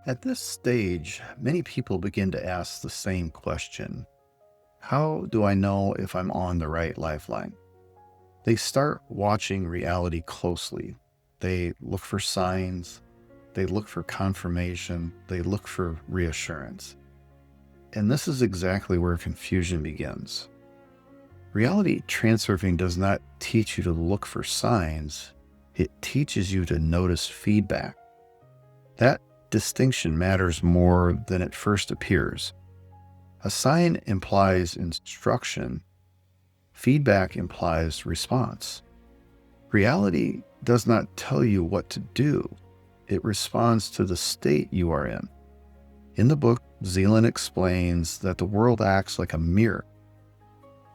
At this stage, many people begin to ask the same question. How do I know if I'm on the right lifeline? They start watching reality closely. They look for signs, they look for confirmation, they look for reassurance. And this is exactly where confusion begins. Reality transurfing does not teach you to look for signs, it teaches you to notice feedback. That distinction matters more than it first appears. A sign implies instruction, feedback implies response. Reality does not tell you what to do, it responds to the state you are in. In the book, Zealand explains that the world acts like a mirror.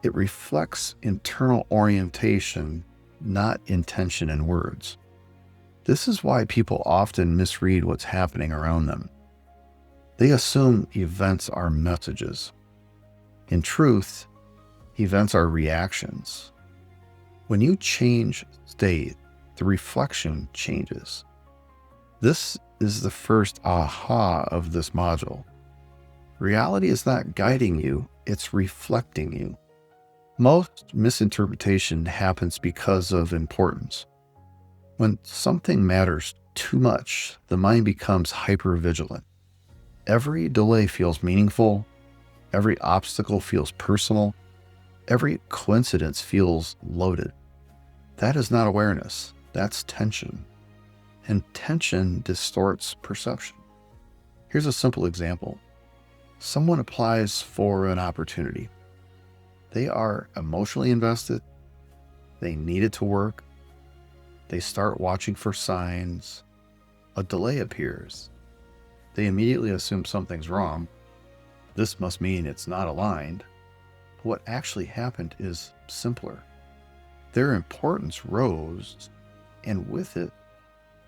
It reflects internal orientation, not intention in words. This is why people often misread what's happening around them. They assume events are messages. In truth, events are reactions. When you change state, the reflection changes. This is the first aha of this module. Reality is not guiding you, it's reflecting you. Most misinterpretation happens because of importance. When something matters too much, the mind becomes hypervigilant. Every delay feels meaningful, every obstacle feels personal, every coincidence feels loaded. That is not awareness, that's tension. And tension distorts perception. Here's a simple example. Someone applies for an opportunity. They are emotionally invested, they need it to work, they start watching for signs, a delay appears. They immediately assume something's wrong. This must mean it's not aligned. What actually happened is simpler. Their importance rose, and with it,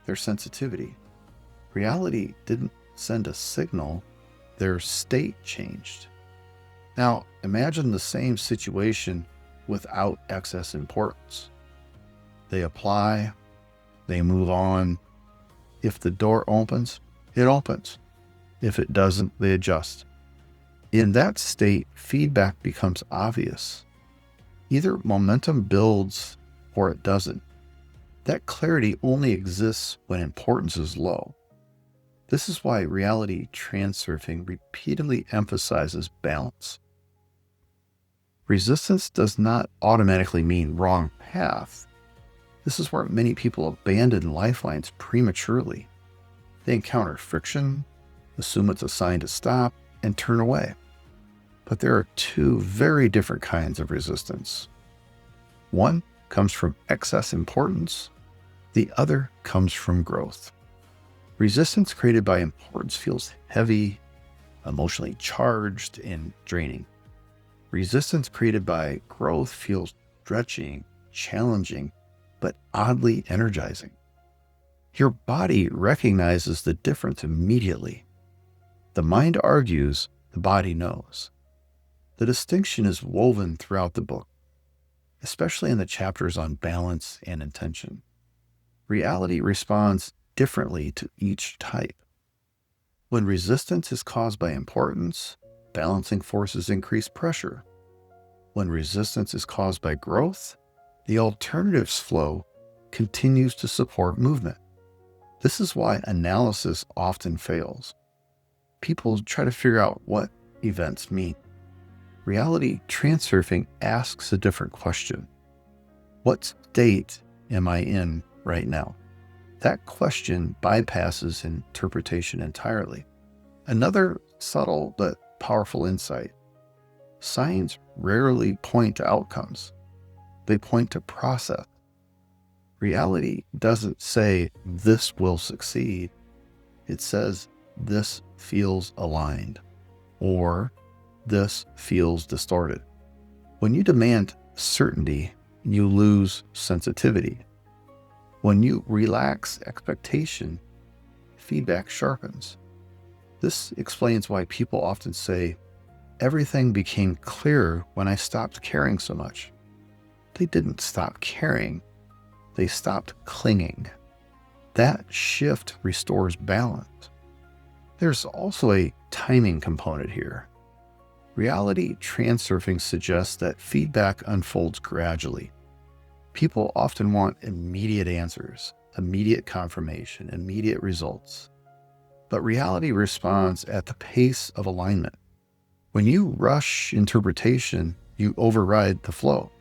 their sensitivity. Reality didn't send a signal, their state changed. Now, imagine the same situation without excess importance. They apply, they move on. If the door opens, it opens. If it doesn't, they adjust. In that state, feedback becomes obvious. Either momentum builds or it doesn't. That clarity only exists when importance is low. This is why reality transurfing repeatedly emphasizes balance. Resistance does not automatically mean wrong path. This is where many people abandon lifelines prematurely. They encounter friction, assume it's a sign to stop, and turn away. But there are two very different kinds of resistance. One comes from excess importance, the other comes from growth. Resistance created by importance feels heavy, emotionally charged, and draining. Resistance created by growth feels stretching, challenging, but oddly energizing. Your body recognizes the difference immediately. The mind argues, the body knows. The distinction is woven throughout the book, especially in the chapters on balance and intention. Reality responds differently to each type. When resistance is caused by importance, balancing forces increase pressure. When resistance is caused by growth, the alternatives flow continues to support movement. This is why analysis often fails. People try to figure out what events mean. Reality transurfing asks a different question. What state am I in right now? That question bypasses interpretation entirely. Another subtle but powerful insight. Signs rarely point to outcomes. They point to process. Reality doesn't say this will succeed. It says this feels aligned or this feels distorted. When you demand certainty, you lose sensitivity. When you relax expectation, feedback sharpens. This explains why people often say, everything became clearer when I stopped caring so much. They didn't stop caring, they stopped clinging. That shift restores balance. There's also a timing component here. Reality transurfing suggests that feedback unfolds gradually. People often want immediate answers, immediate confirmation, immediate results. But reality responds at the pace of alignment. When you rush interpretation, you override the flow.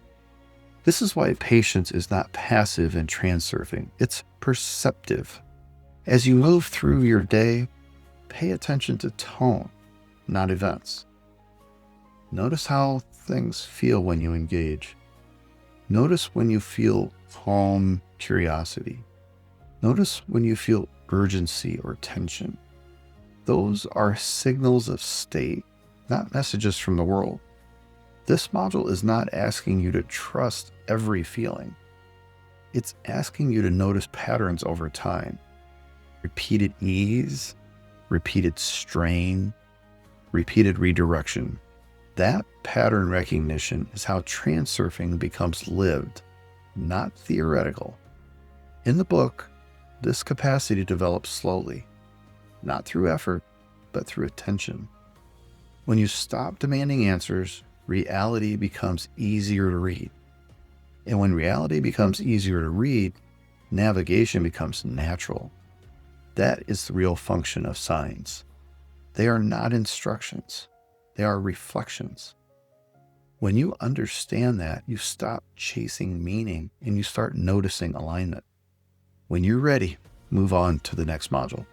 This is why patience is not passive in transurfing, it's perceptive. As you move through your day, pay attention to tone, not events. Notice how things feel when you engage. Notice when you feel calm curiosity. Notice when you feel urgency or tension. Those are signals of state, not messages from the world. This module is not asking you to trust every feeling. It's asking you to notice patterns over time. Repeated ease, repeated strain, repeated redirection. That pattern recognition is how transurfing becomes lived, not theoretical. In the book, this capacity develops slowly, not through effort, but through attention. When you stop demanding answers, reality becomes easier to read. And when reality becomes easier to read, navigation becomes natural. That is the real function of signs. They are not instructions. They are reflections. When you understand that, you stop chasing meaning and you start noticing alignment. When you're ready, move on to the next module.